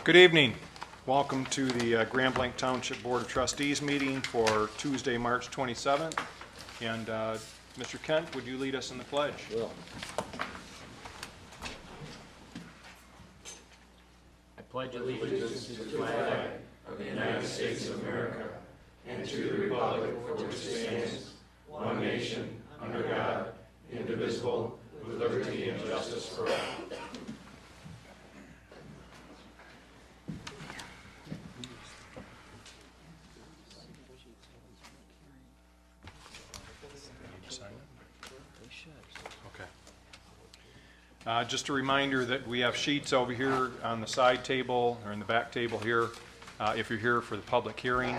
Good evening. Welcome to the Blanc Township Board of Trustees meeting for Tuesday, March 27th. And Mr. Kent, would you lead us in the pledge? Will. I pledge allegiance to the flag of the United States of America and to the republic for which it stands, one nation, under God, indivisible, with liberty and justice for all. Just a reminder that we have sheets over here on the side table or in the back table here if you're here for the public hearing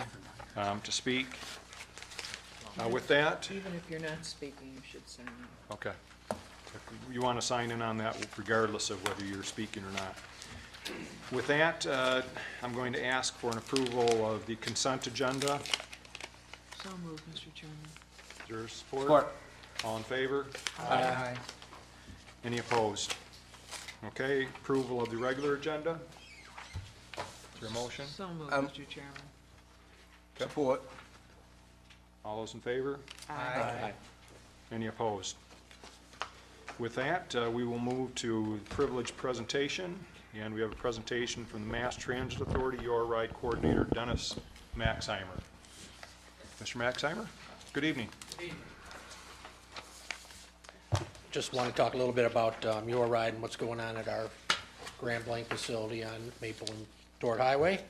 to speak. With that, Even if you're not speaking, you should sign in. okay. If you want to sign in on that regardless of whether you're speaking or not. With that, I'm going to ask for an approval of the consent agenda. So moved, Mr. Chairman. Is there support? All in favor? Aye. Any opposed? Okay, approval of the regular agenda. Is there a motion? So moved, Mr. Chairman. Support. All those in favor? Aye. Any opposed? With that, we will move to privileged presentation, and we have a presentation from the Mass Transit Authority, Your Ride Coordinator, Dennis Maxheimer. Mr. Maxheimer, good evening. Good evening. Just want to talk a little bit about Your Ride and what's going on at our Blanc facility on Maple and Dort Highway.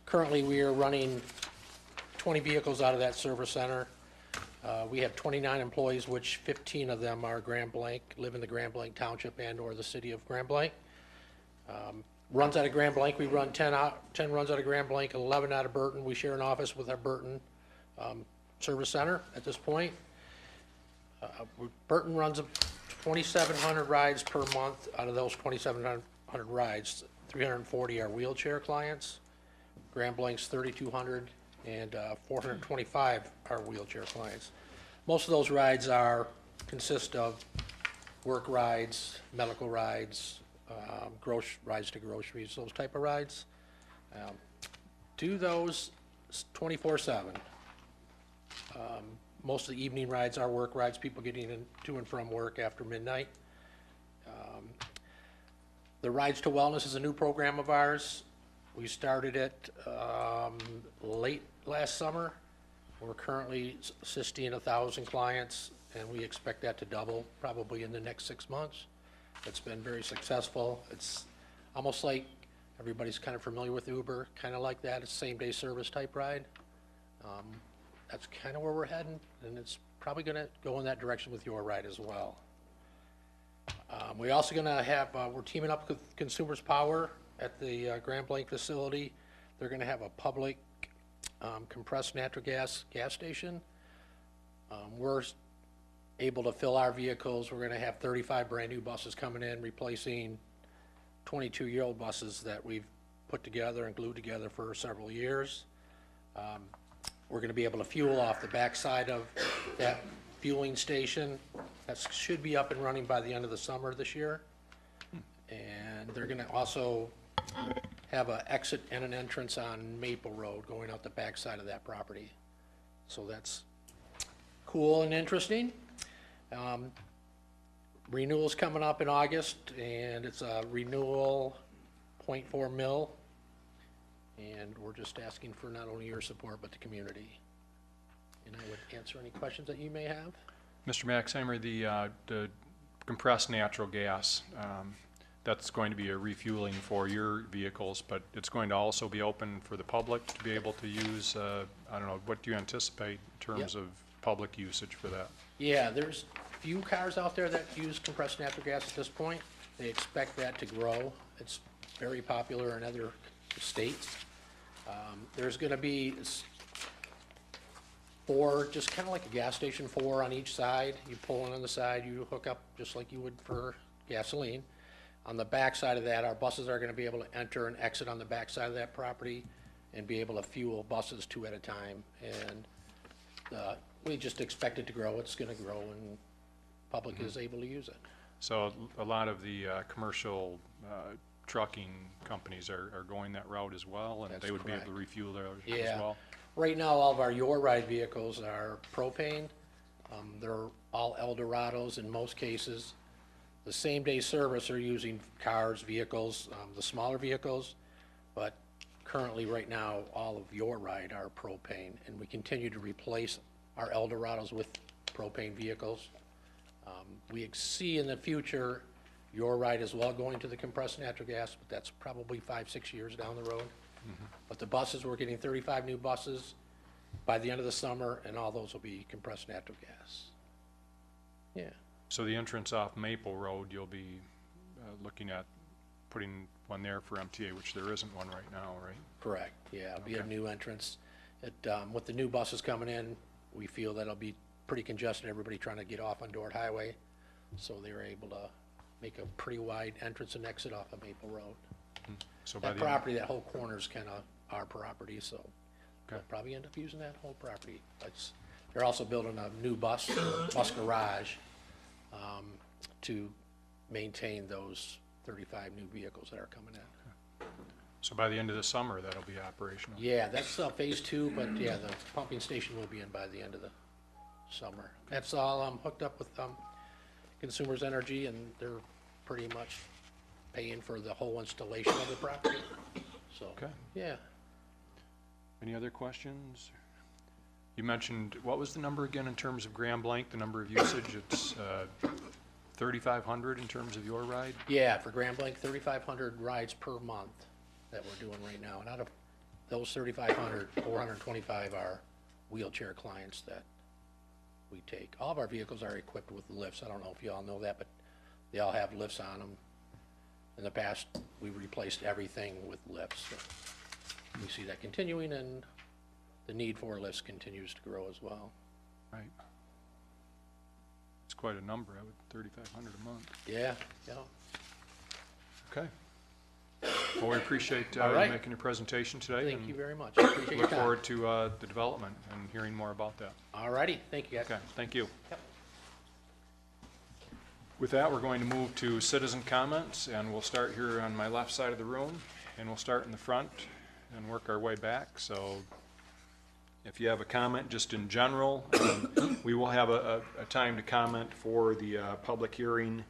Currently, we are running 20 vehicles out of that service center. We have 29 employees, which 15 of them are Blanc, live in the Blanc Township and or the city of Blanc. Runs out of Blanc, we run 10 runs out of Blanc, 11 out of Burton. We share an office with our Burton service center at this point. Burton runs 2,700 rides per month. Out of those 2,700 rides, 340 are wheelchair clients. Blanc's 3,200 and 425 are wheelchair clients. Most of those rides consist of work rides, medical rides, rides to groceries, those type of rides. Do those 24/7. Most of the evening rides are work rides, people getting to and from work after midnight. The Rides to Wellness is a new program of ours. We started it late last summer. We're currently assisting 1,000 clients, and we expect that to double probably in the next 6 months. It's been very successful. It's almost like everybody's kind of familiar with Uber, kind of like that. It's same-day service type ride. That's kind of where we're heading, and it's probably going to go in that direction with Your Ride as well. We're also going to have, we're teaming up with Consumers Power at the Blanc facility. They're going to have a public compressed natural gas station. We're able to fill our vehicles. We're going to have 35 brand new buses coming in, replacing 22-year-old buses that we've put together and glued together for several years. We're going to be able to fuel off the backside of that fueling station. That should be up and running by the end of the summer this year. And they're going to also have an exit and an entrance on Maple Road going out the backside of that property. So that's cool and interesting. Renewal's coming up in August, and it's a renewal 0.4 mil. And we're just asking for not only your support, but the community. And I would answer any questions that you may have. Mr. Maxheimer, the compressed natural gas, that's going to be a refueling for your vehicles, but it's going to also be open for the public to be able to use, I don't know, what do you anticipate in terms of public usage for that? Yeah, there's few cars out there that use compressed natural gas at this point. They expect that to grow. It's very popular in other states. There's going to be 4, just kind of like a gas station, 4 on each side. You pull in on the side, you hook up just like you would for gasoline. On the back side of that, our buses are going to be able to enter and exit on the back side of that property and be able to fuel buses 2 at a time. And we just expect it to grow. It's going to grow, and public is able to use it. So a lot of the commercial trucking companies are going that route as well, and That's they would be able to correct. refuel there as Yeah. well? Right now, all of our Your Ride vehicles are propane. They're all Eldorados in most cases. The same-day service are using cars, vehicles, the smaller vehicles, but currently, right now, all of Your Ride are propane, and we continue to replace our Eldorados with propane vehicles. We see in the future Your Ride as well going to the compressed natural gas, but that's probably 5-6 years down the road. But the buses, we're getting 35 new buses by the end of the summer, and all those will be compressed natural gas. Yeah, So the entrance off Maple Road, you'll be looking at putting one there for MTA, which there isn't one right now, right? correct, yeah, it'll be a Okay. new entrance. With the new buses coming in, we feel that'll be pretty congested, everybody trying to get off on Dort Highway, so they were able to make a pretty wide entrance and exit off of Maple Road. So by That the end, property, that whole corner's kind of our property, so they'll Okay. probably end up using that whole property. They're also building a new bus garage, to maintain those 35 new vehicles that are coming in. so by the end of the summer, that'll be operational? Yeah, that's phase 2, but yeah, the pumping station will be in by the end of the summer. That's all hooked up with Consumers Energy, and they're pretty much paying for the whole installation of the property. So, Okay. yeah, Any other questions? You mentioned, what was the number again in terms of Grand Blanc, the number of usage? It's 3,500 in terms of Your Ride? yeah, for Grand Blanc, 3,500 rides per month that we're doing right now. And out of those 3,500, 425 are wheelchair clients that we take. All of our vehicles are equipped with lifts. I don't know if you all know that, but they all have lifts on them. In the past, we replaced everything with lifts. So we see that continuing, and the need for lifts continues to grow as well. Right. It's quite a number, 3,500 a month. Yeah, yeah. Okay. Well, we appreciate All you right. making your presentation today. Thank you and very much. Appreciate your Look time. forward to the development and hearing more about that. All righty, thank you, guys. Okay, thank you. Yep. With that, we're going to move to citizen comments, and we'll start here on my left side of the room, and we'll start in the front and work our way back. So if you have a comment just in general, we will have a time to comment for the public hearing.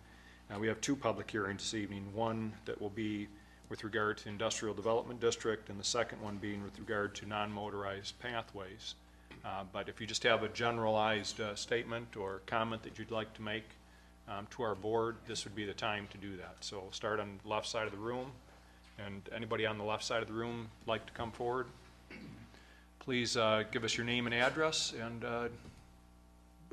We have two public hearings this evening, one that will be with regard to the Industrial Development District, and the second one being with regard to non-motorized pathways. But if you just have a generalized statement or comment that you'd like to make to our board, this would be the time to do that. So we'll start on the left side of the room, and anybody on the left side of the room like to come forward, please give us your name and address, and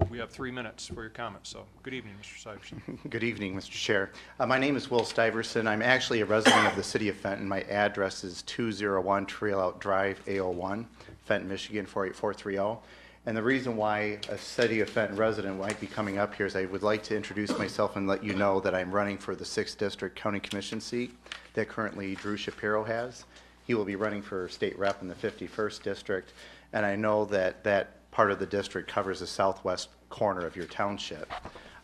we have 3 minutes for your comments. So good evening, Mr. Syverson. Good evening, Mr. Chair. My name is Will Stiverson. I'm actually a resident of the city of Fenton. My address is 201 Trail Out Drive, A01, Fenton, Michigan, 48430. And the reason why a city of Fenton resident might be coming up here is I would like to introduce myself and let you know that I'm running for the 6th District County Commission seat that currently Drew Shapiro has. He will be running for state rep in the 51st District, and I know that that part of the district covers the southwest corner of your township.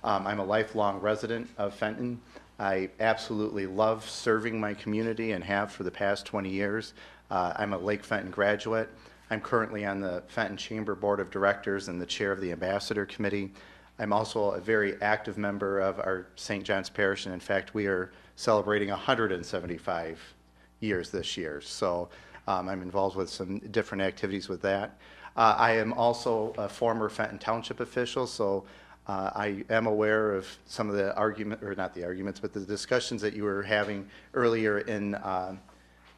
I'm a lifelong resident of Fenton. I absolutely love serving my community and have for the past 20 years. I'm a Lake Fenton graduate. I'm currently on the Fenton Chamber Board of Directors and the chair of the Ambassador Committee. I'm also a very active member of our St. John's Parish, and in fact, we are celebrating 175 years this year. So I'm involved with some different activities with that. I am also a former Fenton Township official, so I am aware of some of the argument, or not the arguments, but the discussions that you were having earlier in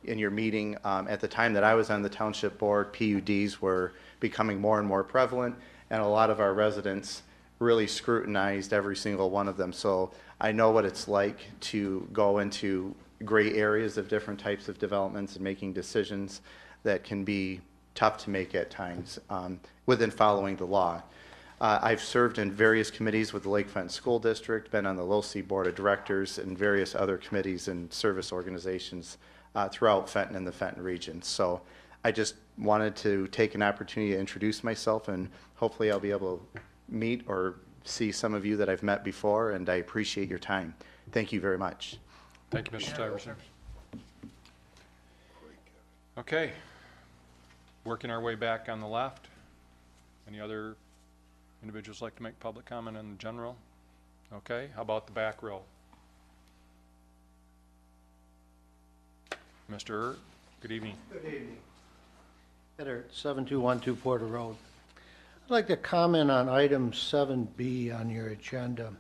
your meeting. At the time that I was on the township board, PUDs were becoming more and more prevalent, and a lot of our residents really scrutinized every single one of them. So I know what it's like to go into gray areas of different types of developments and making decisions that can be tough to make at times within following the law. I've served in various committees with the Lake Fenton School District, been on the LoC Board of Directors, and various other committees and service organizations throughout Fenton and the Fenton region. So I just wanted to take an opportunity to introduce myself, and hopefully I'll be able to meet or see some of you that I've met before, and I appreciate your time. Thank you very much. Thank you, Mr. Syverson. Okay. Working our way back on the left. Any other individuals like to make public comment in general? Okay, how about the back row? Mr. Ert, good evening. Good evening. Header 7212 Porter Road. I'd like to comment on item 7B on your agenda.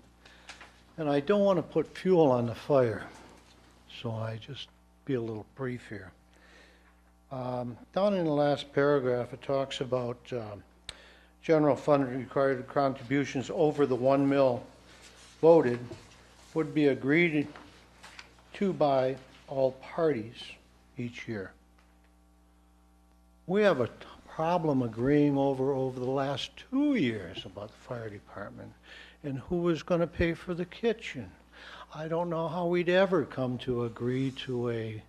And I don't want to put fuel on the fire, so I just be a little brief here. Down in the last paragraph, it talks about general fund required contributions over the 1 mil voted would be agreed to by all parties each year. We have a problem agreeing over the last 2 years about the fire department and who is going to pay for the kitchen. I don't know how we'd ever come to agree to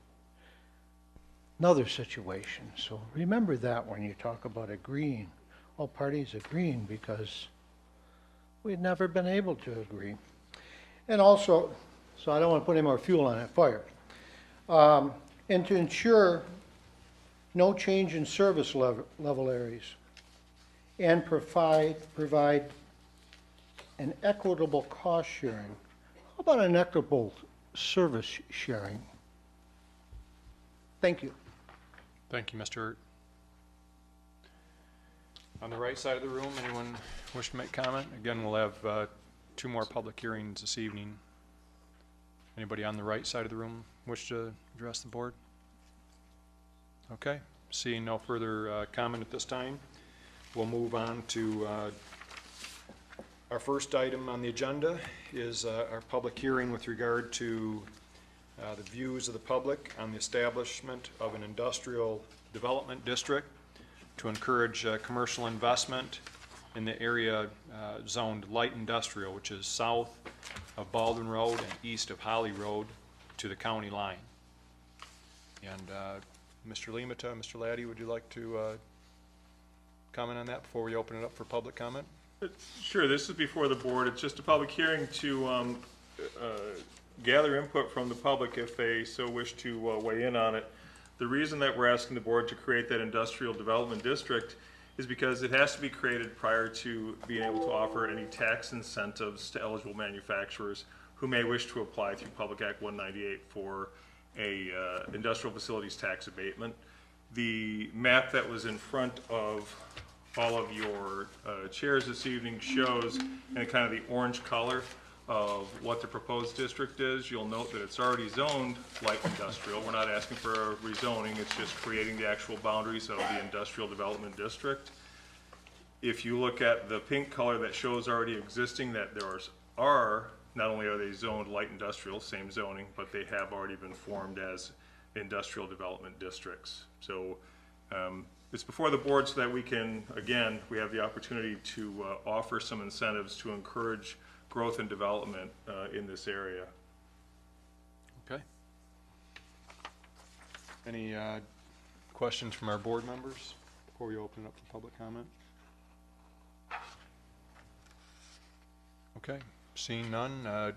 another situation. So remember that when you talk about agreeing, all parties agreeing, because we've never been able to agree. And also, so I don't want to put any more fuel on that fire. And to ensure no change in service level areas and provide an equitable cost sharing. How about an equitable service sharing? Thank you. Thank you, Mr. Ert. On the right side of the room, anyone wish to make comment? Again, we'll have 2 more public hearings this evening. Anybody on the right side of the room wish to address the board? Okay, seeing no further comment at this time, we'll move on to our first item on the agenda is our public hearing with regard to the views of the public on the establishment of an industrial development district to encourage commercial investment in the area zoned light industrial, which is south of Baldwin Road and east of Holly Road to the county line. And Mr. Limata, Mr. Laddie, would you like to comment on that before we open it up for public comment? Sure, this is before the board. It's just a public hearing to gather input from the public if they so wish to weigh in on it. The reason that we're asking the board to create that industrial development district is because it has to be created prior to being able to offer any tax incentives to eligible manufacturers who may wish to apply through Public Act 198 for a industrial facilities tax abatement. The map that was in front of all of your chairs this evening shows in kind of the orange color of what the proposed district is. You'll note that it's already zoned light industrial. We're not asking for a rezoning, it's just creating the actual boundaries of the industrial development district. If you look at the pink color that shows already existing, that there are, not only are they zoned light industrial, same zoning, but they have already been formed as industrial development districts. So it's before the board so that we can, again, we have the opportunity to offer some incentives to encourage growth and development in this area. Okay. Any questions from our board members before we open it up for public comment? Okay, seeing none,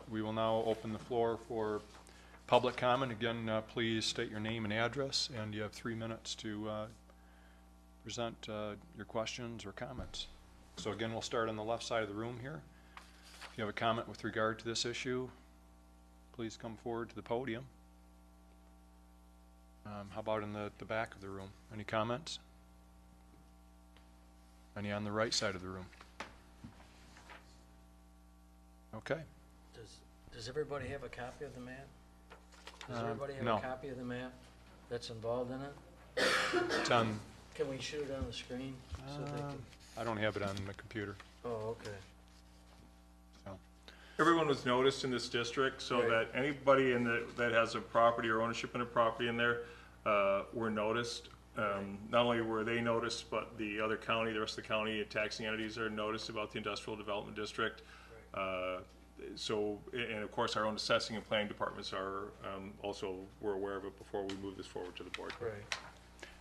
we will now open the floor for public comment. Again, please state your name and address, and you have 3 minutes to present your questions or comments. So again, we'll start on the left side of the room here. If you have a comment with regard to this issue, please come forward to the podium. How about in the back of the room? Any comments? Any on the right side of the room? Okay. Does everybody have a copy of the map? Does everybody have no. a copy of the map that's involved in it? It's on, Can we shoot it on the screen? So they can, I don't have it on the computer. oh, okay. So. Everyone was noticed in this district so Right. that anybody that has a property or ownership in a property in there were noticed. Not only were they noticed, but the other county, the rest of the county taxing entities are noticed about the industrial development district. So, and of course, our own assessing and planning departments are also were aware of it before we move this forward to the board. Right.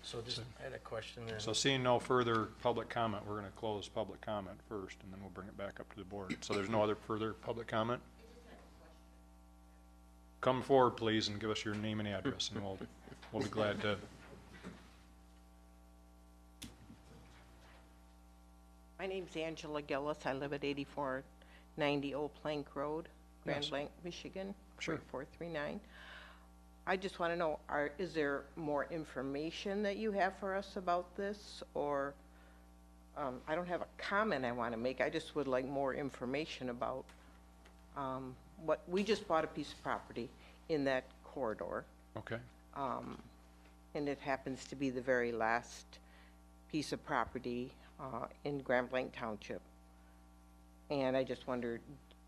So just, I had a question then. So seeing no further public comment, we're going to close public comment first, and then we'll bring it back up to the board. So there's no other further public comment? Come forward, please, and give us your name and address, and we'll be glad to My name's Angela Gillis. I live at 8490 Old Plank Road, Grand Yes. Blanc, Michigan, Sure. 4439. I just want to know, is there more information that you have for us about this? Or, I don't have a comment I want to make. I just would like more information about what, we just bought a piece of property in that corridor. Okay. And it happens to be the very last piece of property in Grand Blanc Township. And I just wondered,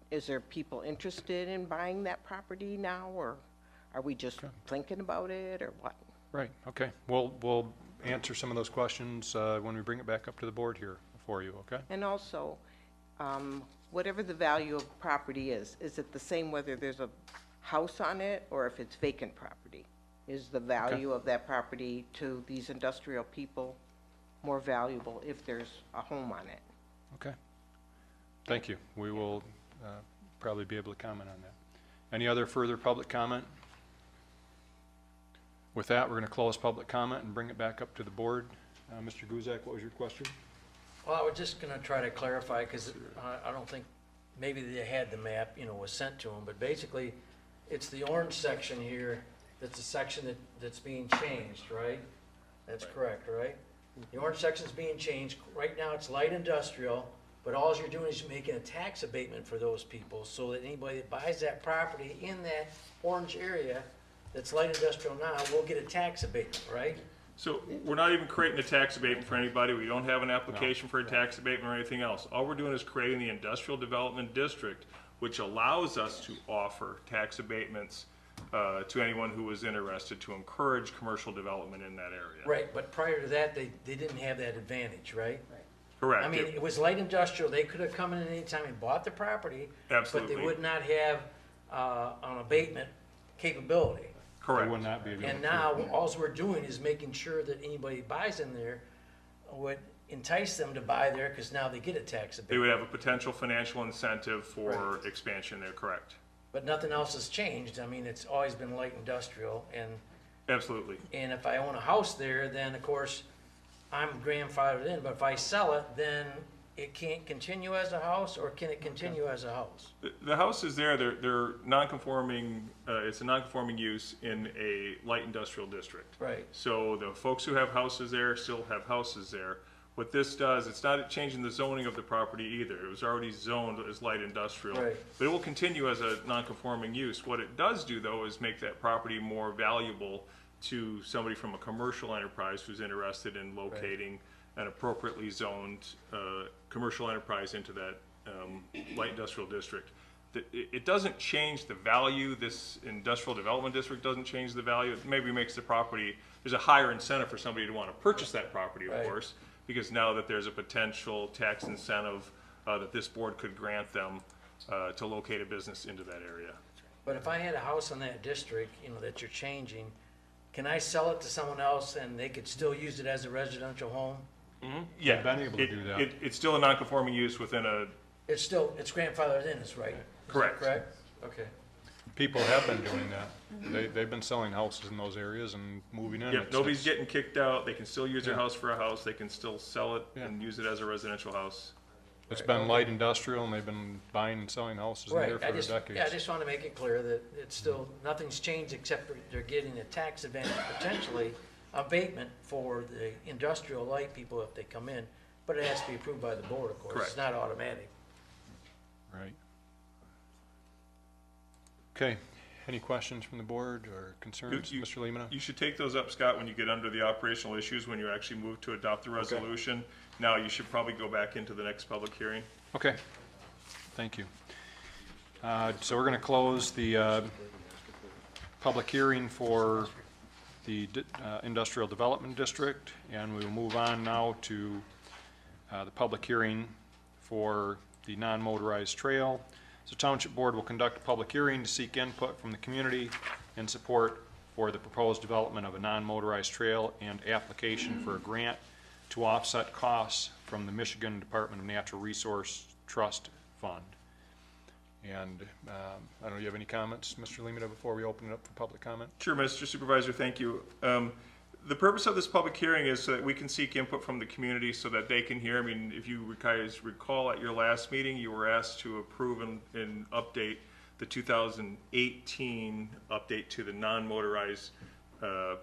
is there people interested in buying that property now, or are we just thinking about it, or what? Right, okay. We'll answer some of those questions when we bring it back up to the board here for you, okay? And also, whatever the value of property is it the same whether there's a house on it or if it's vacant property? Is the value of that property to these industrial people more valuable if there's a home on it? Okay. Thank you. We will probably be able to comment on that. Any other further public comment? With that, we're going to close public comment and bring it back up to the board. Mr. Guzak, what was your question? Well, I was just gonna try to clarify, because I don't think, maybe they had the map, was sent to them, but basically, it's the orange section here, that's the section that's being changed, right? That's correct, right? The orange section's being changed. Right now, it's light industrial, but all you're doing is making a tax abatement for those people, so that anybody that buys that property in that orange area that's light industrial now will get a tax abatement, right? So we're not even creating a tax abatement for anybody. We don't have an application for a tax abatement or anything else. All we're doing is creating the industrial development district, which allows us to offer tax abatements to anyone who was interested, to encourage commercial development in that area. Right, but prior to that, they didn't have that advantage, right? Correct. I mean, it was light industrial, they could have come in at any time and bought the property. Absolutely. But they would not have an abatement capability. Correct. It would not be able And to- now, all we're doing is making sure that anybody who buys in there would entice them to buy there, because now they get a tax They would abatement. have a potential financial incentive for expansion there, correct? But nothing else has changed. I mean, it's always been light industrial, and Absolutely. if I own a house there, then of course, I'm grandfathered in, but if I sell it, then it can't continue as a house, or can it continue as a house? The house is there, they're non-conforming, it's a non-conforming use in a light industrial district. Right. So the folks who have houses there still have houses there. What this does, it's not changing the zoning of the property either. It was already zoned as light industrial. Right. But it will continue as a non-conforming use. What it does do, though, is make that property more valuable to somebody from a commercial enterprise who's interested in locating an appropriately zoned commercial enterprise into that light industrial district. It doesn't change the value. This industrial development district doesn't change the value. It maybe makes the property, there's a higher incentive for somebody to want to purchase that property, of Right. course, because now that there's a potential tax incentive that this board could grant them to locate a business into that area. But if I had a house in that district, that you're changing, can I sell it to someone else and they could still use it as a residential home? Yeah, been able to do that. It's still a non-conforming use within a, It's grandfathered in, is right? Is that Correct. correct? Okay. People have been doing that. They've been selling houses in those areas and moving in. yeah, It's- nobody's it's- getting kicked out. They can still use their Yeah. house for a house. They can still sell it Yeah. and use it as a residential house. It's been light industrial, and they've been buying and selling houses in Right, there for decades. I just want to make it clear that it's still, nothing's changed except for they're getting a tax advantage, potentially abatement for the industrial light people if they come in, but it has to be approved by the board, of course. It's Correct. not automatic. Right. Okay, any questions from the board or concerns, You- Mr. Lemina? You should take those up, Scott, when you get under the operational issues, when you actually move to adopt the resolution. Now, you should probably go back into the next public hearing. Okay, thank you. So we're going to close the public hearing for the Industrial Development District, and we will move on now to the public hearing for the non-motorized trail. So Township Board will conduct a public hearing to seek input from the community in support for the proposed development of a non-motorized trail and application for a grant to offset costs from the Michigan Department of Natural Resource Trust Fund. And I don't know, you have any comments, Mr. Lemita, before we open it up for public comment? Sure, Mr. Supervisor, thank you. The purpose of this public hearing is so that we can seek input from the community so that they can hear. I mean, if you guys recall at your last meeting, you were asked to approve and update the 2018 update to the non-motorized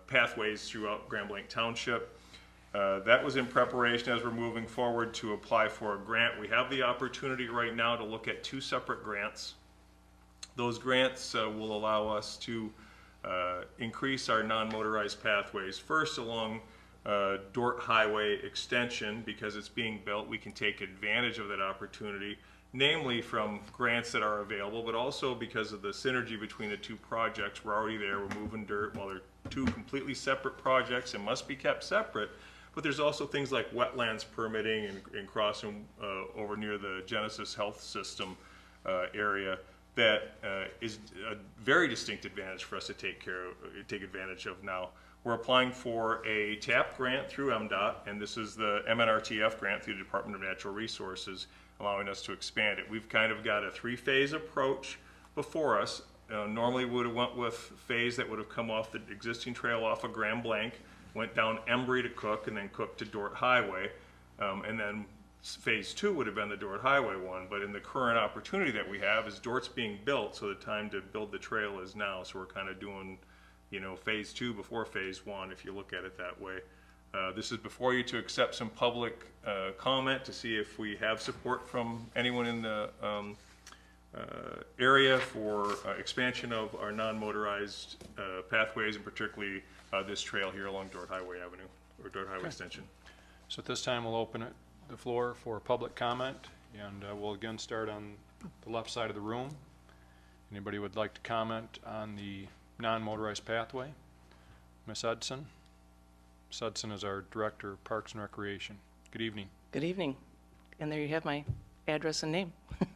pathways throughout Grand Blanc Township. That was in preparation as we're moving forward to apply for a grant. We have the opportunity right now to look at 2 separate grants. Those grants will allow us to increase our non-motorized pathways. First, along Dort Highway extension, because it's being built, we can take advantage of that opportunity, namely from grants that are available, but also because of the synergy between the 2 projects. We're already there, we're moving dirt. While they're 2 completely separate projects and must be kept separate, but there's also things like wetlands permitting and crossing over near the Genesis Health System area that is a very distinct advantage for us to take advantage of now. We're applying for a TAP grant through MDOT, and this is the MNRTF grant through the Department of Natural Resources, allowing us to expand it. We've kind of got a 3-phase approach before us. Normally we would have went with phase that would have come off the existing trail off of Grand Blanc, went down Embry to Cook, and then Cook to Dort Highway, and then phase 2 would have been the Dort Highway one. But in the current opportunity that we have is Dort's being built, so the time to build the trail is now. So we're kind of doing, you know, phase 2 before phase 1, if you look at it that way. This is before you to accept some public comment to see if we have support from anyone in the area for expansion of our non-motorized pathways, and particularly this trail here along Dort Highway Avenue, or Dort Highway Extension. So at this time, we'll open the floor for public comment, and we'll again start on the left side of the room. Anybody would like to comment on the non-motorized pathway? Ms. Hudson? Ms. Hudson is our Director of Parks and Recreation. Good evening. Good evening. And there you have my address and name. There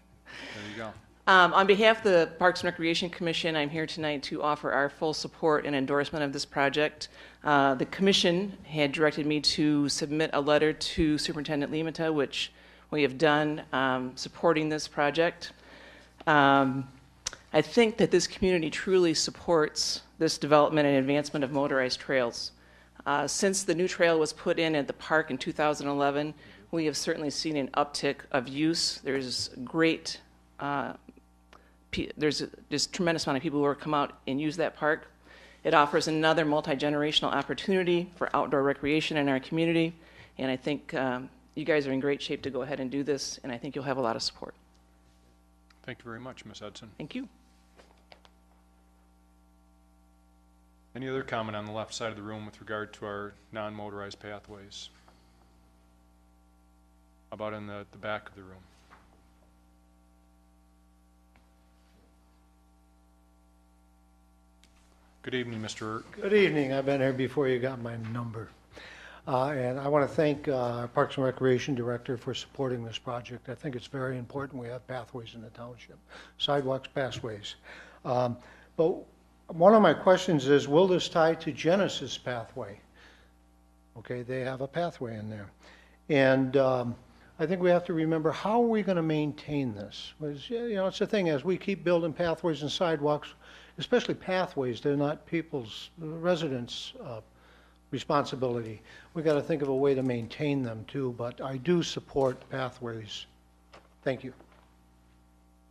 you go. On behalf of the Parks and Recreation Commission, I'm here tonight to offer our full support and endorsement of this project. The Commission had directed me to submit a letter to Superintendent Limata, which we have done, supporting this project. I think that this community truly supports this development and advancement of motorized trails. Since the new trail was put in at the park in 2011, we have certainly seen an uptick of use. There's just tremendous amount of people who come out and use that park. It offers another multi-generational opportunity for outdoor recreation in our community, and I think you guys are in great shape to go ahead and do this, and I think you'll have a lot of support. Thank you very much, Ms. Hudson. Thank you. Any other comment on the left side of the room with regard to our non-motorized pathways? How about in the back of the room? Good evening, Mr. Erk. Good evening. I've been here before you got my number. And I want to thank our Parks and Recreation Director for supporting this project. I think it's very important we have pathways in the township, sidewalks, pathways. But one of my questions is, will this tie to Genesis pathway? Okay, they have a pathway in there. And I think we have to remember, how are we going to maintain this? Because, you know, it's the thing, as we keep building pathways and sidewalks, especially pathways, they're not people's, residents' responsibility. We got to think of a way to maintain them too, but I do support pathways. Thank you.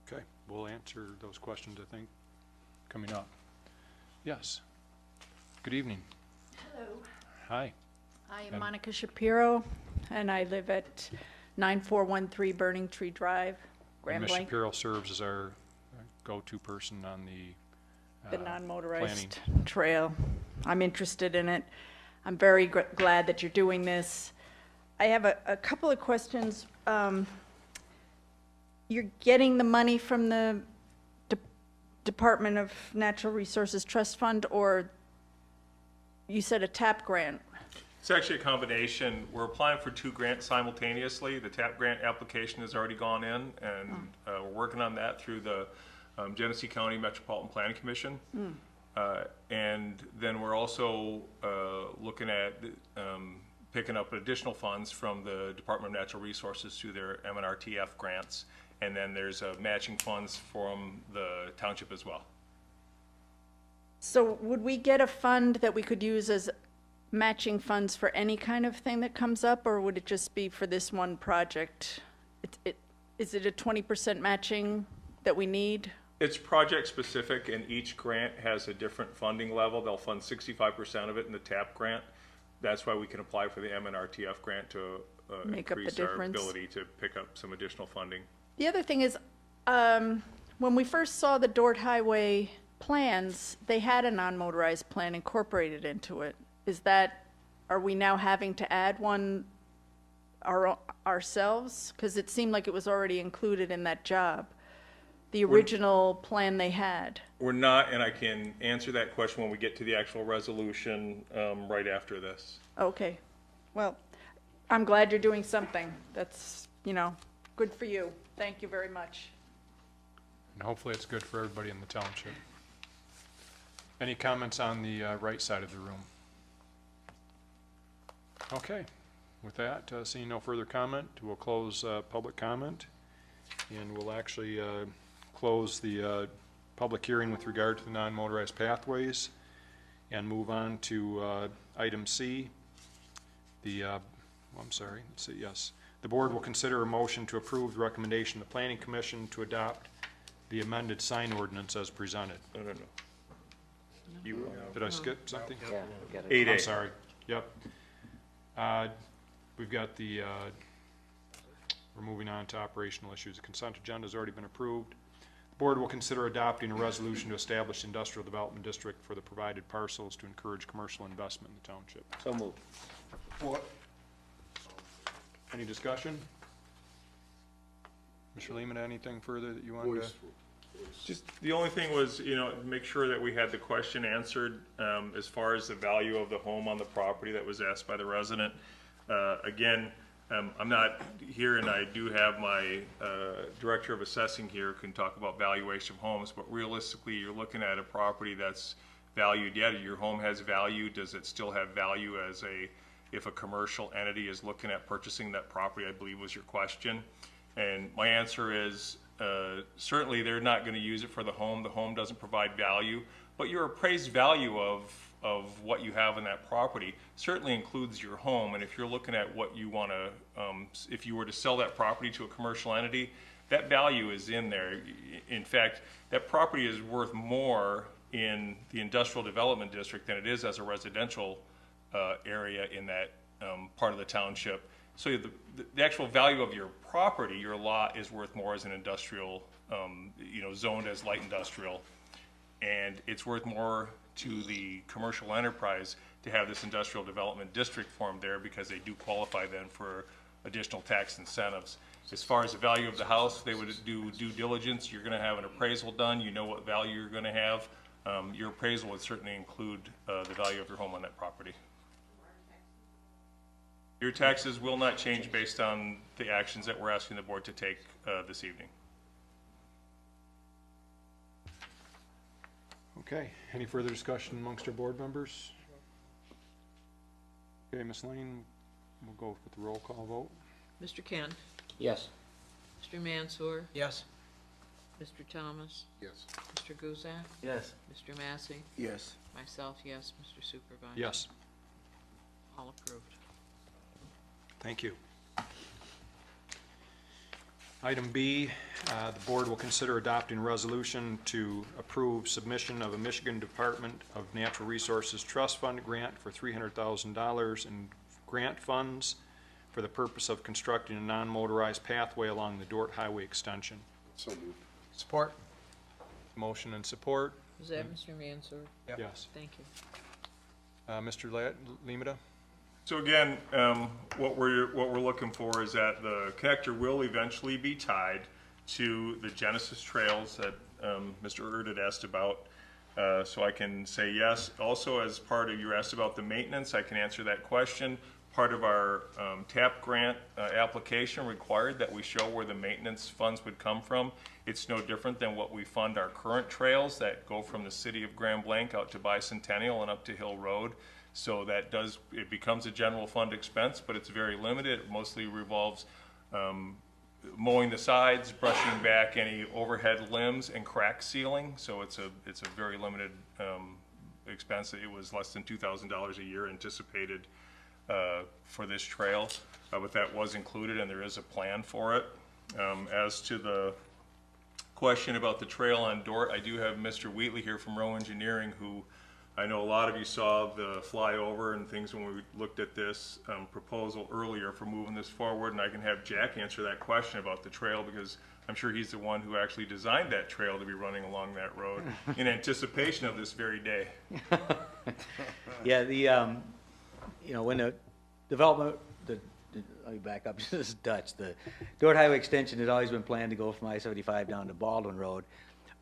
Okay, we'll answer those questions, I think, coming up. Yes. Good evening. Hello. Hi. I am Monica Shapiro, and I live at 9413 Burning Tree Drive, Grand Ms. Blanc. Shapiro serves as our go-to person on the non-motorized trail. I'm interested in it. I'm very glad that you're doing this. I have a couple of questions. You're getting the money from the Department of Natural Resources Trust Fund, or you said a TAP grant? It's actually a combination. We're applying for 2 grants simultaneously. The TAP grant application has already gone in, and we're working on that through the Genesee County Metropolitan Planning Commission. And then we're also looking at picking up additional funds from the Department of Natural Resources through their MNRTF grants. And then there's matching funds from the township as well. So would we get a fund that we could use as matching funds for any kind of thing that comes up, or would it just be for this one project? Is it a 20% matching that we need? It's project specific, and each grant has a different funding level. They'll fund 65% of it in the TAP grant. That's why we can apply for the MNRTF grant to Make up the increase our difference. ability to pick up some additional funding. The other thing is, when we first saw the Dort Highway plans, they had a non-motorized plan incorporated into it. Are we now having to add one ourselves? Because it seemed like it was already included in that job, the original plan they had. We're not, and I can answer that question when we get to the actual resolution right after this. Okay, well, I'm glad you're doing something. That's, good for you. Thank you very much. And hopefully it's good for everybody in the township. Any comments on the right side of the room? Okay, with that, seeing no further comment, we'll close public comment, and we'll actually close the public hearing with regard to the non-motorized pathways and move on to item C. Yes. The board will consider a motion to approve the recommendation of the Planning Commission to adopt the amended sign ordinance as presented. No. Did I skip something? Yeah, we got it. 8A. I'm sorry, yep. We've got we're moving on to operational issues. The consent agenda has already been approved. The board will consider adopting a resolution to establish industrial development district for the provided parcels to encourage commercial investment in the township. So moved. Support. Any discussion? Mr. Lehman, anything further that you wanted to? Just, the only thing was, make sure that we had the question answered as far as the value of the home on the property that was asked by the resident. Again, I'm not here, and I do have my director of assessing here can talk about valuation of homes, but realistically, you're looking at a property that's valued. Yeah, your home has value. Does it still have value if a commercial entity is looking at purchasing that property, I believe was your question. And my answer is, certainly they're not going to use it for the home. The home doesn't provide value, but your appraised value of what you have in that property certainly includes your home. And if you're looking at what you want to, if you were to sell that property to a commercial entity, that value is in there. In fact, that property is worth more in the industrial development district than it is as a residential area in that part of the township. So the actual value of your property, your lot, is worth more as an industrial, zoned as light industrial. And it's worth more to the commercial enterprise to have this industrial development district formed there because they do qualify then for additional tax incentives. As far as the value of the house, they would do due diligence. You're going to have an appraisal done. You know what value you're going to have. Your appraisal would certainly include the value of your home on that property. Your taxes will not change based on the actions that we're asking the board to take this evening. Okay, any further discussion amongst our board members? Okay, Ms. Lane, we'll go with the roll call vote. Mr. Kent? Yes. Mr. Mansour? Yes. Mr. Thomas? Yes. Mr. Guzak? Yes. Mr. Massey? Yes. Myself, yes. Mr. Supervisor? Yes, All approved. thank you. Item B, the board will consider adopting a resolution to approve submission of a Michigan Department of Natural Resources Trust Fund grant for $300,000 in grant funds for the purpose of constructing a non-motorized pathway along the Dort Highway extension. So moved. Support? Motion and support? Is that Mr. Mansour? Yep. Yes. Thank you. Mr. Lemata? So again, what we're looking for is that the connector will eventually be tied to the Genesis trails that Mr. Erd had asked about. So I can say yes. Also, as part of, you asked about the maintenance, I can answer that question. Part of our TAP grant application required that we show where the maintenance funds would come from. It's no different than what we fund our current trails that go from the city of Grand Blanc out to Bicentennial and up to Hill Road. So that it becomes a general fund expense, but it's very limited. It mostly revolves mowing the sides, brushing back any overhead limbs, and crack sealing. So it's a very limited expense. It was less than $2,000 a year anticipated for this trail, but that was included and there is a plan for it. As to the question about the trail on Dort, I do have Mr. Wheatley here from Rowe Engineering, who I know a lot of you saw the flyover and things when we looked at this proposal earlier for moving this forward, and I can have Jack answer that question about the trail because I'm sure he's the one who actually designed that trail to be running along that road in anticipation of this very day. Yeah, the, you know, when the development, let me back up, this is Dutch. The Dort Highway extension had always been planned to go from I-75 down to Baldwin Road.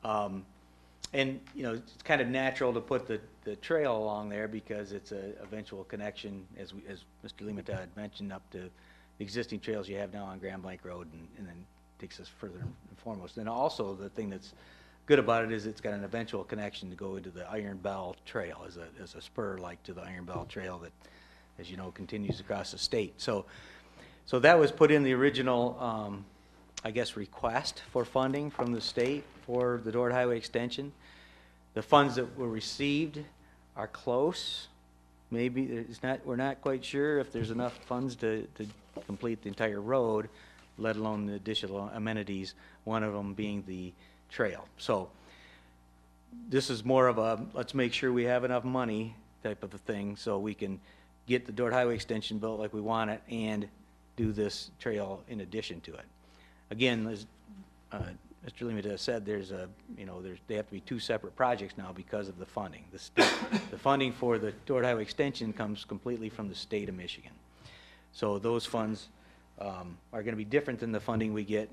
And, you know, it's kind of natural to put the trail along there because it's a eventual connection, as Mr. Limata had mentioned, up to the existing trails you have now on Grand Blanc Road, and then takes us further and foremost. And also, the thing that's good about it is it's got an eventual connection to go into the Iron Bell Trail as a spur, like to the Iron Bell Trail that, as you know, continues across the state. So that was put in the original, I guess, request for funding from the state for the Dort Highway extension. The funds that were received are close. Maybe it's not, we're not quite sure if there's enough funds to complete the entire road, let alone the additional amenities, one of them being the trail. So this is more of a, let's make sure we have enough money type of a thing so we can get the Dort Highway extension built like we want it and do this trail in addition to it. Again, as Mr. Limita said, there's a, you know, they have to be two separate projects now because of the funding. The funding for the Dort Highway extension comes completely from the state of Michigan. So those funds are going to be different than the funding we get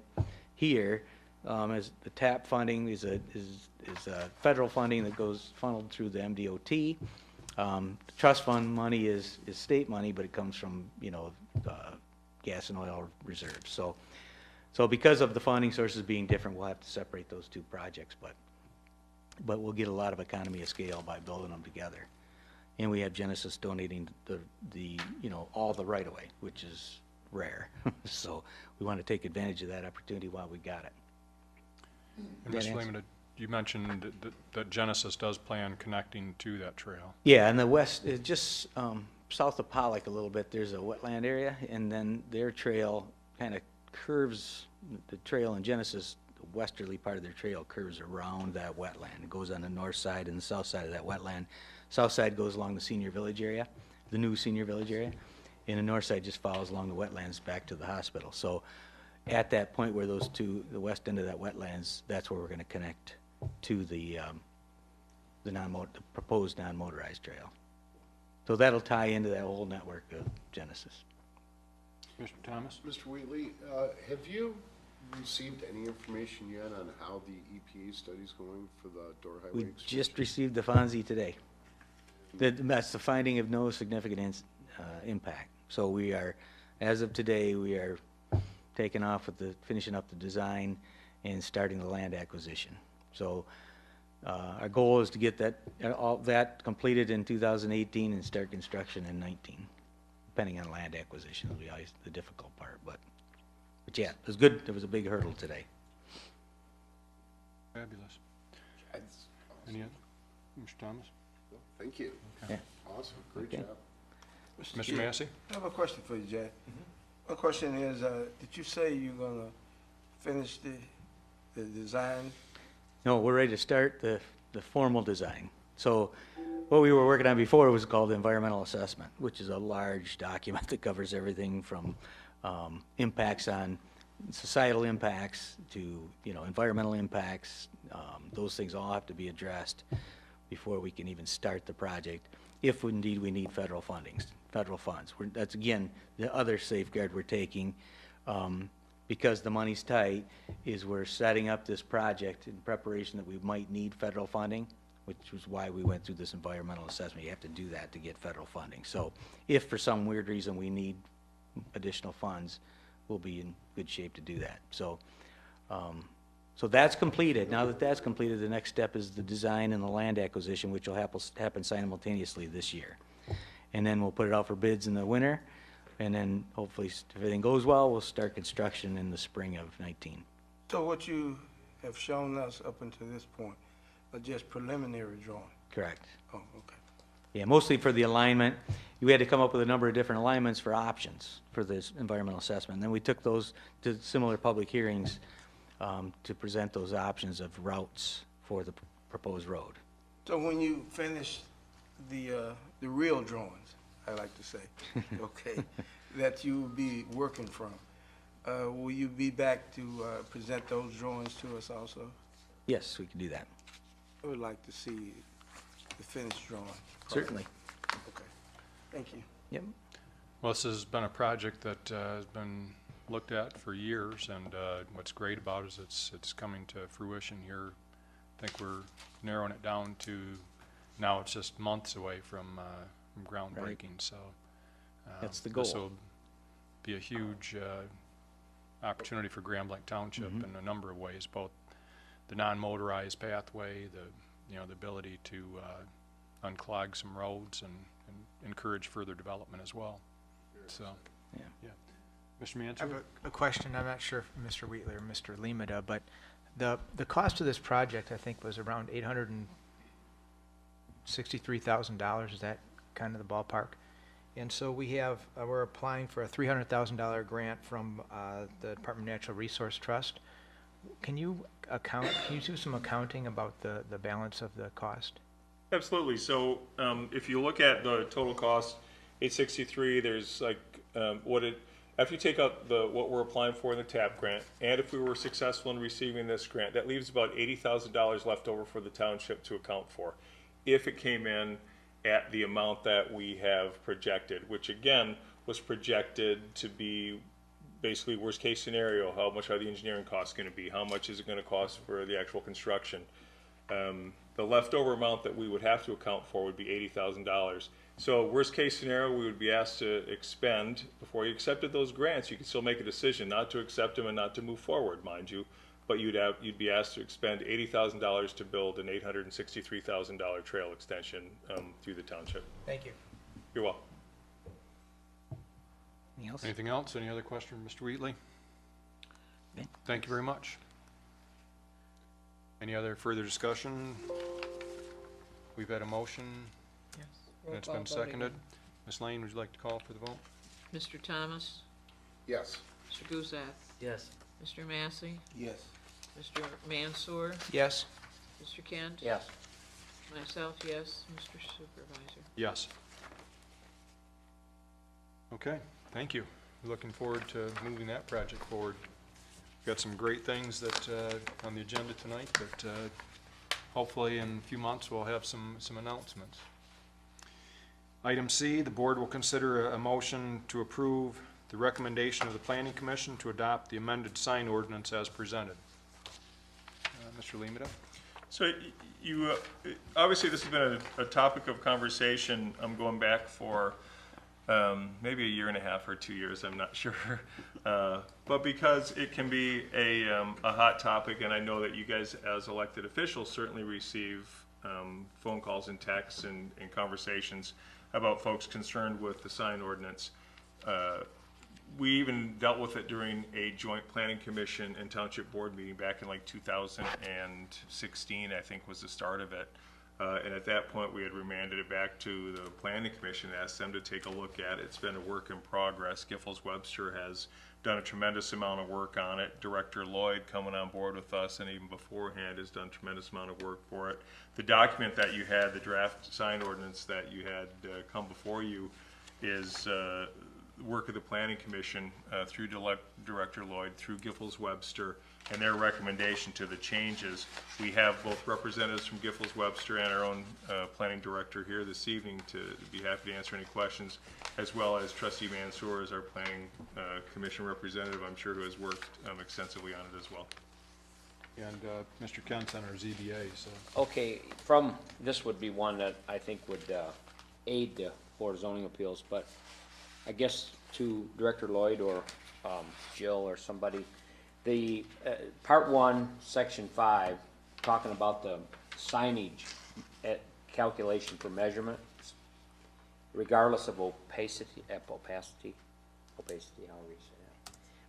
here. As the TAP funding is federal funding that goes funneled through the MDOT. The trust fund money is state money, but it comes from, you know, gas and oil reserves. So because of the funding sources being different, we'll have to separate those two projects, but we'll get a lot of economy of scale by building them together. And we have Genesis donating the you know, all the right-of-way, which is rare. So we want to take advantage of that opportunity while we got it. And Mr. Lehman, you mentioned that Genesis does plan connecting to that trail. Yeah, in the west, just south of Pollock a little bit, there's a wetland area, and then their trail kind of curves, the trail in Genesis, the westerly part of their trail curves around that wetland. It goes on the north side and the south side of that wetland. South side goes along the senior village area, the new senior village area, and the north side just follows along the wetlands back to the hospital. So at that point where those two, the west end of that wetlands, that's where we're going to connect to the proposed non-motorized trail. So that'll tie into that whole network of Genesis. Mr. Thomas? Mr. Wheatley, have you received any information yet on how the EPA study's going for the Dort Highway We extension? just received the FONSI today. That's the finding of no significant impact. So we are, as of today, we are taking off with finishing up the design and starting the land acquisition. So our goal is to get all that completed in 2018 and start construction in 19. Depending on land acquisition will be always the difficult part, but yeah, it was good. There was a big hurdle today. Fabulous. That's Any other? Mr. Thomas? Thank you. Yeah. Awesome, great Okay. job. Mr. Massey? I have a question for you, Jack. My question is, did you say you're gonna finish the design? No, we're ready to start the formal design. So what we were working on before was called the environmental assessment, which is a large document that covers everything from impacts on societal impacts to, you know, environmental impacts. Those things all have to be addressed before we can even start the project, if indeed we need federal funds. That's, again, the other safeguard we're taking, because the money's tight, is we're setting up this project in preparation that we might need federal funding, which was why we went through this environmental assessment. You have to do that to get federal funding. So if for some weird reason we need additional funds, we'll be in good shape to do that. So so that's completed. Now that that's completed, the next step is the design and the land acquisition, which will happen simultaneously this year. And then we'll put it out for bids in the winter, and then hopefully, if everything goes well, we'll start construction in the spring of 19. So what you have shown us up until this point are just preliminary drawing? Correct. Oh, okay. Yeah, mostly for the alignment. We had to come up with a number of different alignments for options for this environmental assessment. And then we took those to similar public hearings to present those options of routes for the proposed road. So when you finish the real drawings, I like to say, okay, that you will be working from, will you be back to present those drawings to us also? Yes, we can do that. I would like to see the finished drawing. Certainly. Okay, thank you. Yep. Well, this has been a project that has been looked at for years, and what's great about it is it's coming to fruition here. I think we're narrowing it down to now it's just months away from groundbreaking. So That's the goal. This will be a huge opportunity for Grand Blanc Township in a number of ways, both the non-motorized pathway, the ability to unclog some roads and encourage further development as well. So, yeah. Mr. I Mansur? have a question. I'm not sure if Mr. Wheatley or Mr. Limita, but the cost of this project, I think, was around $863,000. Is that kind of the ballpark? And so we have, we're applying for a $300,000 grant from the Department of Natural Resource Trust. Can you do some accounting about the balance of the cost? Absolutely. So if you look at the total cost, 863, there's like after you take out what we're applying for in the TAP grant, and if we were successful in receiving this grant, that leaves about $80,000 left over for the township to account for, if it came in at the amount that we have projected, which again was projected to be basically worst case scenario. How much are the engineering costs going to be? How much is it going to cost for the actual construction? The leftover amount that we would have to account for would be $80,000. So worst case scenario, we would be asked to expend, before you accepted those grants, you could still make a decision not to accept them and not to move forward, mind you, but you'd be asked to expend $80,000 to build an $863,000 trail extension through the township. Thank you. You're welcome. Anything else? Anything else? Any other question, Mr. Wheatley? Okay. Thank you very much. Any other further discussion? We've had a motion, Yes. and it's been seconded. Ms. Lane, would you like to call for the vote? Mr. Thomas? Yes. Mr. Guzak? Yes. Mr. Massey? Yes. Mr. Mansour? Yes. Mr. Kent? Yes. Myself, yes. Mr. Supervisor? Yes. Okay, thank you. Looking forward to moving that project forward. Got some great things that on the agenda tonight, but hopefully in a few months we'll have some announcements. Item C, the board will consider a motion to approve the recommendation of the Planning Commission to adopt the amended sign ordinance as presented. Mr. Limita? So you, obviously this has been a topic of conversation. I'm going back for maybe a year and a half or 2 years, I'm not sure. But because it can be a hot topic, and I know that you guys as elected officials certainly receive phone calls and texts and conversations about folks concerned with the sign ordinance. We even dealt with it during a joint planning commission and township board meeting back in like 2016, I think was the start of it. And at that point, we had remanded it back to the planning commission, asked them to take a look at it. It's been a work in progress. Giffords Webster has done a tremendous amount of work on it. Director Lloyd coming on board with us, and even beforehand has done a tremendous amount of work for it. The document that you had, the draft sign ordinance that you had come before you, is work of the planning commission through Director Lloyd, through Giffords Webster, and their recommendation to the changes. We have both representatives from Giffords Webster and our own planning director here this evening to be happy to answer any questions, as well as Trustee Mansour as our planning commission representative, I'm sure, who has worked extensively on it as well. And Mr. Kent's on our ZBA, so. Okay, this would be one that I think would aid the Board of Zoning Appeals, but I guess to Director Lloyd or Jill or somebody, the Part 1, Section 5, talking about the signage calculation for measurements, regardless of opacity, however you say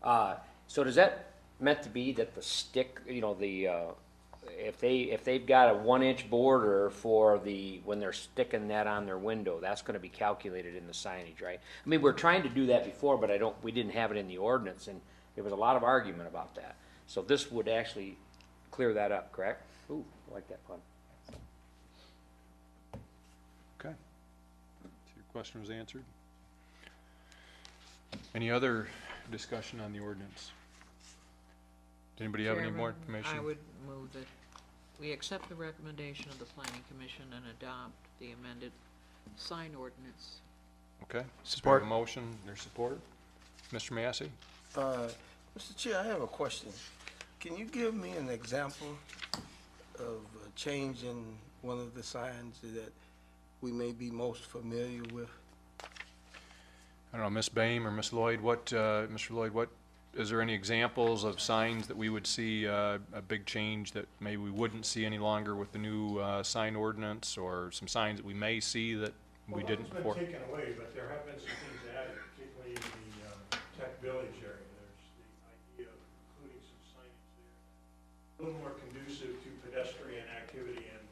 that. So does that meant to be that the stick, the if they've got a 1-inch border for when they're sticking that on their window, that's gonna be calculated in the signage, right? I mean, we're trying to do that before, but we didn't have it in the ordinance, and there was a lot of argument about that. So this would actually clear that up, correct? Ooh, I like that pun. Okay. So your question was answered. Any other discussion on the ordinance? Does anybody have any more Chairman, information? I would move that we accept the recommendation of the planning commission and adopt the amended sign ordinance. Okay. Support. We have a motion, there's support. Mr. Massey? Mr. Chair, I have a question. Can you give me an example of a change in one of the signs that we may be most familiar with? I don't know, Ms. Boehm or Ms. Lloyd, Mr. Lloyd, is there any examples of signs that we would see a big change that maybe we wouldn't see any longer with the new sign ordinance, or some signs that we may see that we didn't before? Well, it's been taken away, but there have been some things added, particularly in the Tech Village area. There's the idea of including some signage there, a little more conducive to pedestrian activity and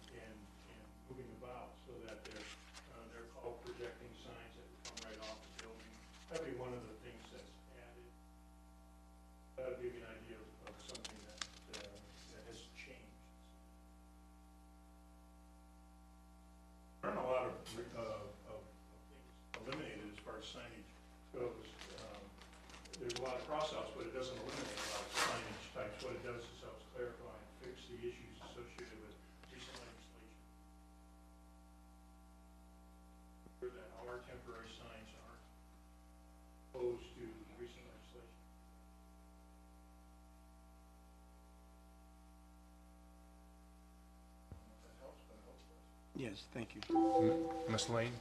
moving about, so that they're called projecting signs that come right off the building. That'd be one of the things that's added. That would give you an idea of something that has changed. There aren't a lot of things eliminated as far as signage goes. There's a lot of crossouts, but it doesn't eliminate a lot of signage types. What it does is helps clarify and fix the issues associated with recent legislation. That our temporary signs aren't opposed to recent legislation. That helps, but it helps us. Yes, thank you. Ms. Lane?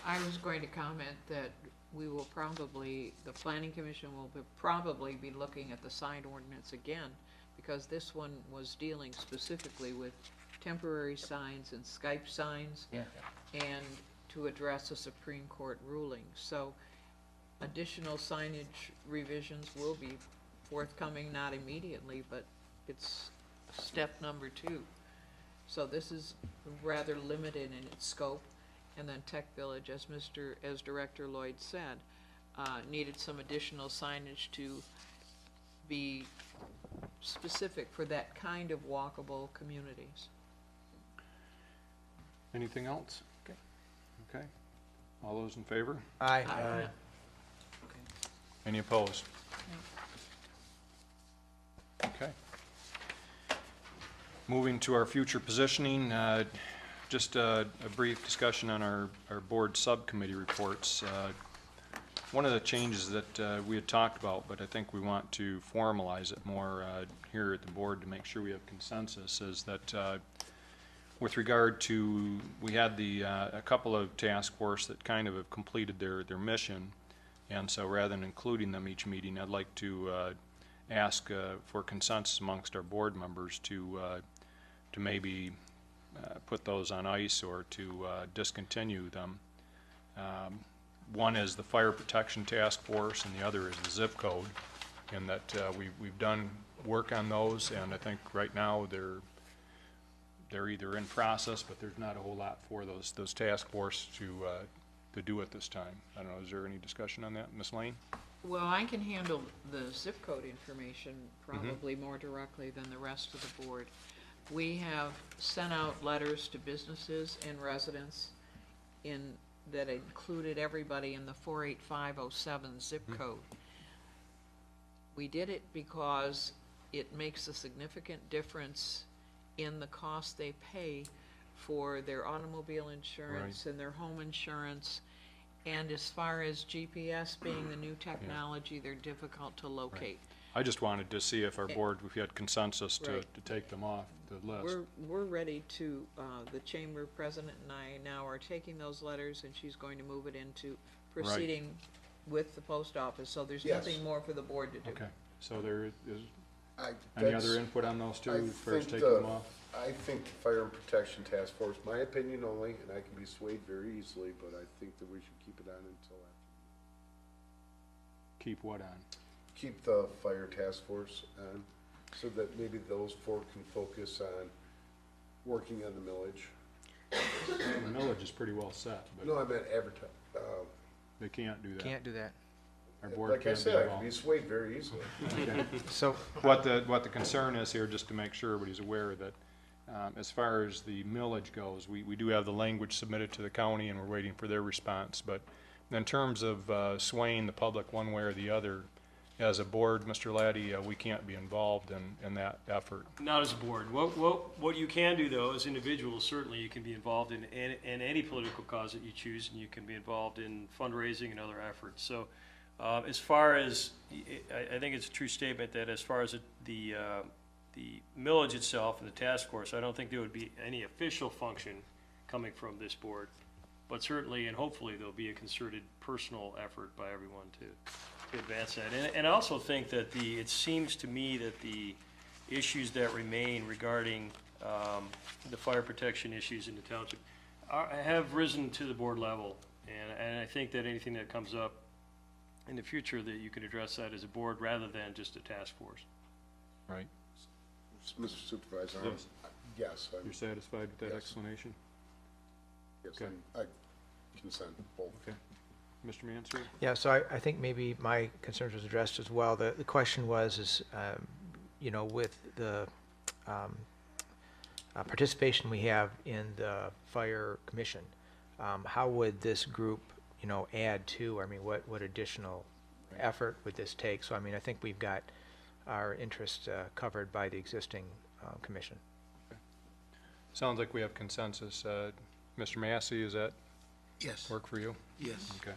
I was going to comment that we will probably, the planning commission will probably be looking at the sign ordinance again, because this one was dealing specifically with temporary signs and Skype signs. Yeah. And to address a Supreme Court ruling. So additional signage revisions will be forthcoming, not immediately, but it's step number 2. So this is rather limited in its scope. And then Tech Village, as Director Lloyd said, needed some additional signage to be specific for that kind of walkable communities. Anything else? Okay. All those in favor? Aye. Aye. Any opposed? Okay. Moving to our future positioning, just a brief discussion on our board subcommittee reports. One of the changes that we had talked about, but I think we want to formalize it more here at the board to make sure we have consensus, is that with regard to, we had a couple of task force that kind of have completed their mission, and so rather than including them each meeting, I'd like to ask for consensus amongst our board members to maybe put those on ice or to discontinue them. One is the Fire Protection Task Force, and the other is the zip code, and that we've done work on those, and I think right now they're either in process, but there's not a whole lot for those task force to do at this time. I don't know, is there any discussion on that, Ms. Lane? Well, I can handle the zip code information probably more directly than the rest of the board. We have sent out letters to businesses and residents that included everybody in the 48507 zip code. We did it because it makes a significant difference in the cost they pay for their automobile insurance and their home insurance. And as far as GPS being the new technology, they're difficult to locate. I just wanted to see if our board, if we had consensus to take them off the list. We're ready to, the chamber president and I now are taking those letters, and she's going to move it into proceeding with the post office, so there's nothing more for the board to do. Okay, so there is, any other input on those two, as far as taking them off? I think the Fire and Protection Task Force, my opinion only, and I can be swayed very easily, but I think that we should keep it on until after. Keep what on? Keep the Fire Task Force on. so that maybe those four can focus on working on the millage. The millage is pretty well set, but No, I meant advertise, they can't do that. Can't do that. Our board like I can't be said, I can involved. be swayed very easily. Okay. So, What the concern is here, just to make sure everybody's aware that, as far as the millage goes, we do have the language submitted to the county and we're waiting for their response, but in terms of swaying the public one way or the other, as a board, Mr. Laddie, we can't be involved in that effort. Not as a board. What you can do, though, as individuals, certainly you can be involved in any political cause that you choose, and you can be involved in fundraising and other efforts. So, as far as, I think it's a true statement that as far as the millage itself and the task force, I don't think there would be any official function coming from this board. But certainly, and hopefully, there'll be a concerted personal effort by everyone to advance that. And I also think that it seems to me that the issues that remain regarding the fire protection issues in the township have risen to the board level. And I think that anything that comes up in the future, that you can address that as a board rather than just a task force. Right. Mr. Supervisor, Yes. yes, You're satisfied with that Yes. explanation? yes, Okay. I consent both. Okay. Mr. Mansfield? yeah, so I think maybe my concerns was addressed as well. The question was, you know, with the participation we have in the fire commission, how would this group, you know, add to, I mean, what additional effort would this take? So, I mean, I think we've got our interests covered by the existing commission. Sounds like we have consensus. Mr. Massey, is that Yes, work for you? yes. Okay.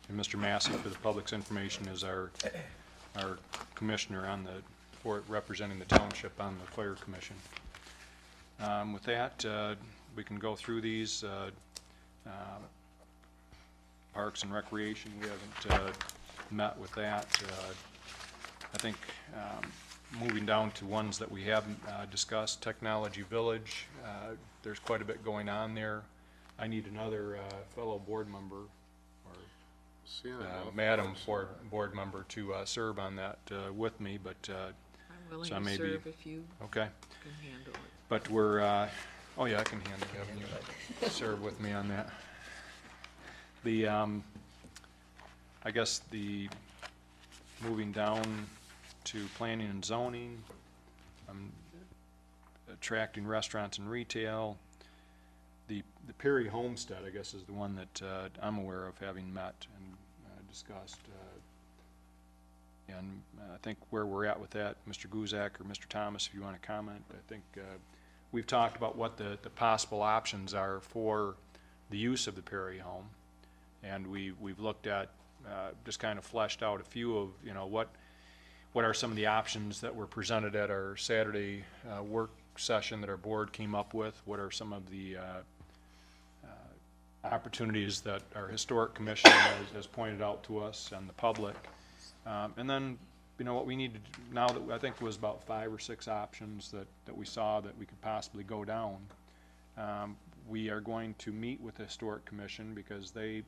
And Mr. Massey, for the public's information, is our commissioner on for representing the township on the fire commission. With that, we can go through these. Parks and Recreation, we haven't met with that. I think moving down to ones that we haven't discussed, Technology Village, there's quite a bit going on there. I need another fellow board member, or See, I know. madam board member to serve on that with me, but, I'm willing So to maybe- serve if you okay. can handle it. But we're, oh yeah, I can handle having you serve with me on that. The, I guess moving down to planning and zoning, attracting restaurants and retail. The Perry Homestead, I guess, is the one that I'm aware of having met and discussed. And I think where we're at with that, Mr. Guzak or Mr. Thomas, if you want to comment, I think we've talked about what the possible options are for the use of the Perry home. And we've looked at, just kind of fleshed out a few of, you know, what are some of the options that were presented at our Saturday work session that our board came up with? What are some of the opportunities that our historic commission has pointed out to us and the public? And then, you know, what we need to do now, that I think was about 5 or 6 options that we saw that we could possibly go down. We are going to meet with the historic commission because they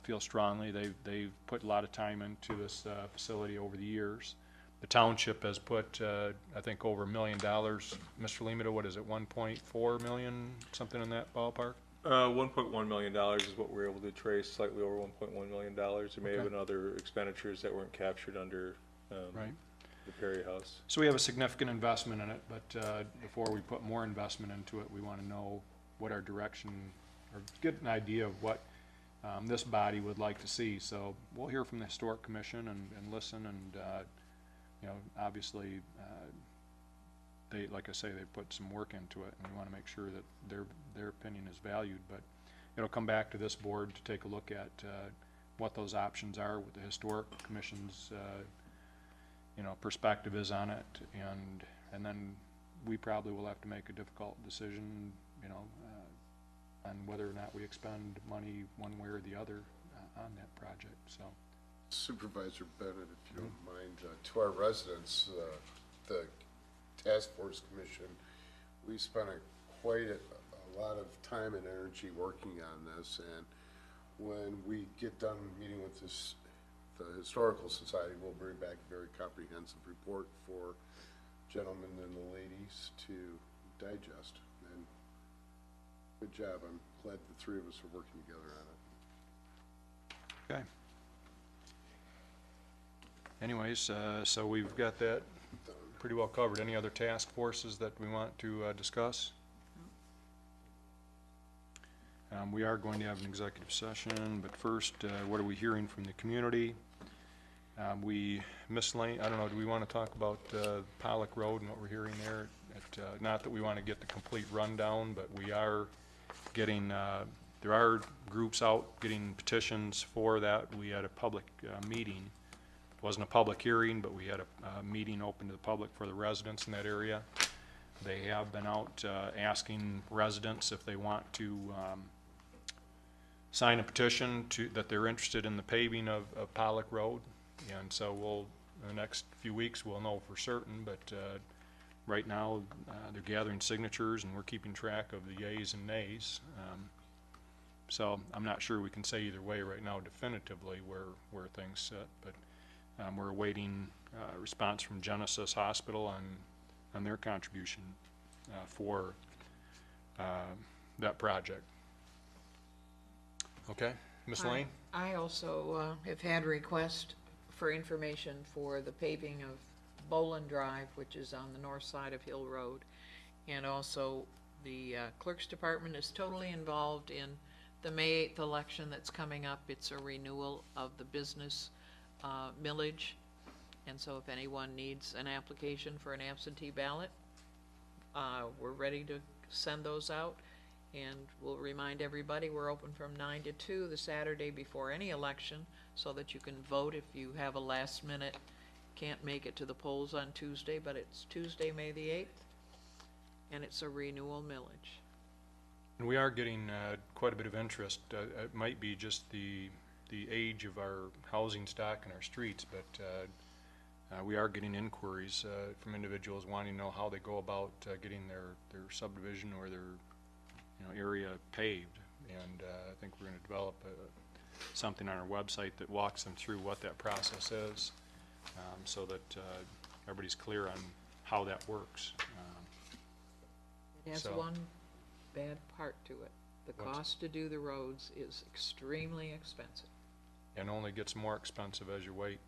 feel strongly. They've put a lot of time into this facility over the years. The township has put, I think, over $1 million. Mr. Limita, what is it, 1.4 million, something in that ballpark? $1.1 million is what we're able to trace, slightly over $1.1 million. There may have Okay. been other expenditures that weren't captured under Right. the Perry House. So we have a significant investment in it, but before we put more investment into it, we want to know what our direction, or get an idea of what this body would like to see. So we'll hear from the Historic Commission and listen, and you know, obviously, they, like I say, they put some work into it, and we want to make sure that their opinion is valued. But it'll come back to this board to take a look at what those options are, what the Historic Commission's you know, perspective is on it, and then we probably will have to make a difficult decision, you know, on whether or not we expend money one way or the other on that project. So Supervisor Bennett, if you don't mind, to our residents, the Task Force Commission, we spent quite a lot of time and energy working on this, and when we get done meeting with the Historical Society, we'll bring back a very comprehensive report for gentlemen and the ladies to digest. And good job. I'm glad the three of us are working together on it. Okay. Anyways, so we've got that pretty well covered. Any other task forces that we want to discuss? We are going to have an executive session, but first, what are we hearing from the community? Miss Lane, I don't know, do we want to talk about Pollock Road and what we're hearing there? Not that we want to get the complete rundown, but we are getting, there are groups out getting petitions for that. We had a public meeting. It wasn't a public hearing, but we had a meeting open to the public for the residents in that area. They have been out asking residents if they want to sign a petition that they're interested in the paving of Pollock Road. And so in the next few weeks, we'll know for certain, but right now, they're gathering signatures and we're keeping track of the yays and nays. So I'm not sure we can say either way right now definitively where things sit, but we're awaiting a response from Genesis Hospital on their contribution for that project. Okay, Ms. Lane? I also have had a request for information for the paving of Boland Drive, which is on the north side of Hill Road. And also the clerk's department is totally involved in the May 8th election that's coming up. It's a renewal of the business millage. And so if anyone needs an application for an absentee ballot, we're ready to send those out. And we'll remind everybody we're open from 9 to 2 the Saturday before any election, so that you can vote if you have a last minute, can't make it to the polls on Tuesday, but it's Tuesday, May the 8th, and it's a renewal millage. And we are getting quite a bit of interest. It might be just the age of our housing stock in our streets, but we are getting inquiries from individuals wanting to know how they go about getting their subdivision or their area paved. And I think we're going to develop something on our website that walks them through what that process is, so that everybody's clear on how that works. It has one bad part to it. The cost to do the roads is extremely expensive. And only gets more expensive as you wait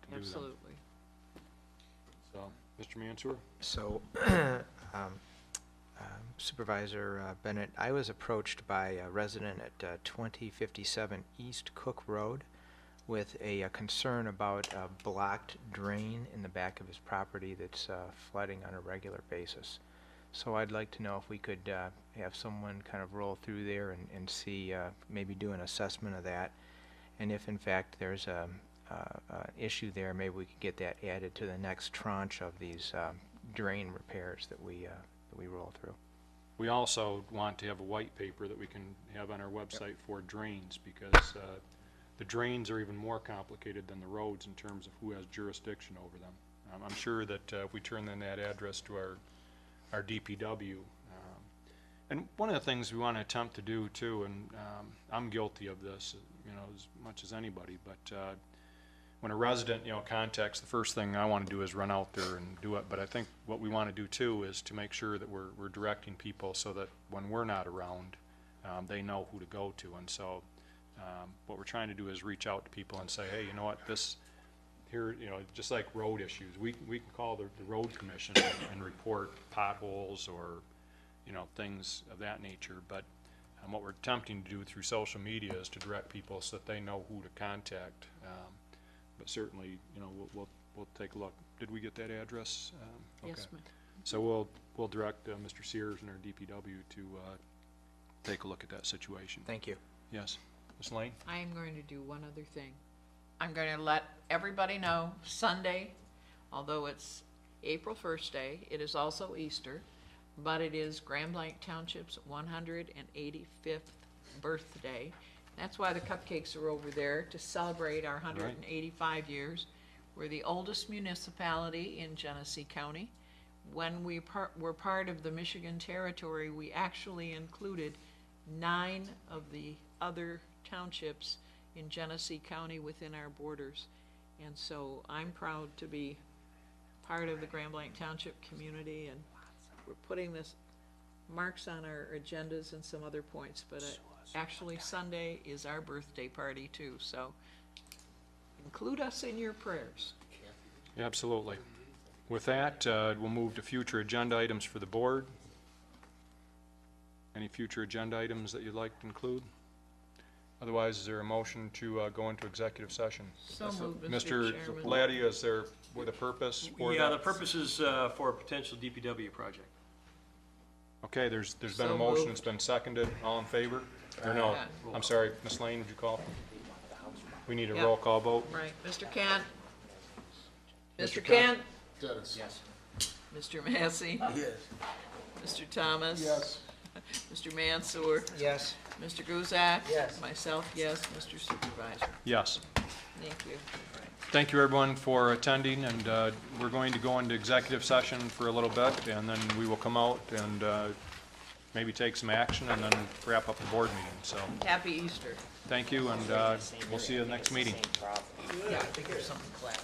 to do them. Absolutely. So, Mr. Mansour? So, Supervisor Bennett, I was approached by a resident at 2057 East Cook Road with a concern about a blocked drain in the back of his property that's flooding on a regular basis. So I'd like to know if we could have someone kind of roll through there and see, maybe do an assessment of that. And if in fact there's an issue there, maybe we could get that added to the next tranche of these drain repairs that we roll through. We also want to have a white paper that we can have on our website for drains, because the drains are even more complicated than the roads in terms of who has jurisdiction over them. I'm sure that if we turn in that address to our DPW, and one of the things we want to attempt to do too, and I'm guilty of this, as much as anybody, but when a resident, contacts, the first thing I want to do is run out there and do it. But I think what we want to do too is to make sure that we're directing people so that when we're not around, they know who to go to. And so what we're trying to do is reach out to people and say, hey, you know what, this here, just like road issues, we can call the road commission and report potholes or, things of that nature. But what we're attempting to do through social media is to direct people so that they know who to contact. But certainly, we'll take a look. Did we get that address? Okay. Yes, ma'am. So we'll direct Mr. Sears and our DPW to take a look at that situation. Thank you. Yes, Ms. Lane? I am going to do one other thing. I'm going to let everybody know Sunday, although it's April 1st day, it is also Easter, but it is Grand Blanc Township's 185th birthday. That's why the cupcakes are over there, to celebrate our 185 years. We're the oldest municipality in Genesee County. When we were part of the Michigan Territory, we actually included 9 of the other townships in Genesee County within our borders. And so I'm proud to be part of the Grand Blanc Township community, and we're putting this marks on our agendas and some other points, but actually Sunday is our birthday party too, so include us in your prayers. Absolutely. With that, we'll move to future agenda items for the board. Any future agenda items that you'd like to include? Otherwise, is there a motion to go into executive session? So moved, Mr. Chairman. Blatty, is there with a purpose for Yeah, that? the purpose is for a potential DPW project. Okay, there's been a So motion, moved. it's been seconded, all in favor? Or no, I'm sorry, Ms. Lane, would you call? We need a Yeah. roll call vote. Right, Mr. Kent? Mr. Mr. Kent? Dennis? Mr. Massey? Yes. Mr. Thomas? Yes. Mr. Mansour? Yes. Mr. Guzak? Yes. Myself, yes. Mr. Supervisor? Yes. Thank you. Thank you, everyone, for attending, and we're going to go into executive session for a little bit, and then we will come out and maybe take some action, and then wrap up the board meeting. So, Happy Easter. thank you, and we'll see you at the next meeting. Yeah, I think there's something flat.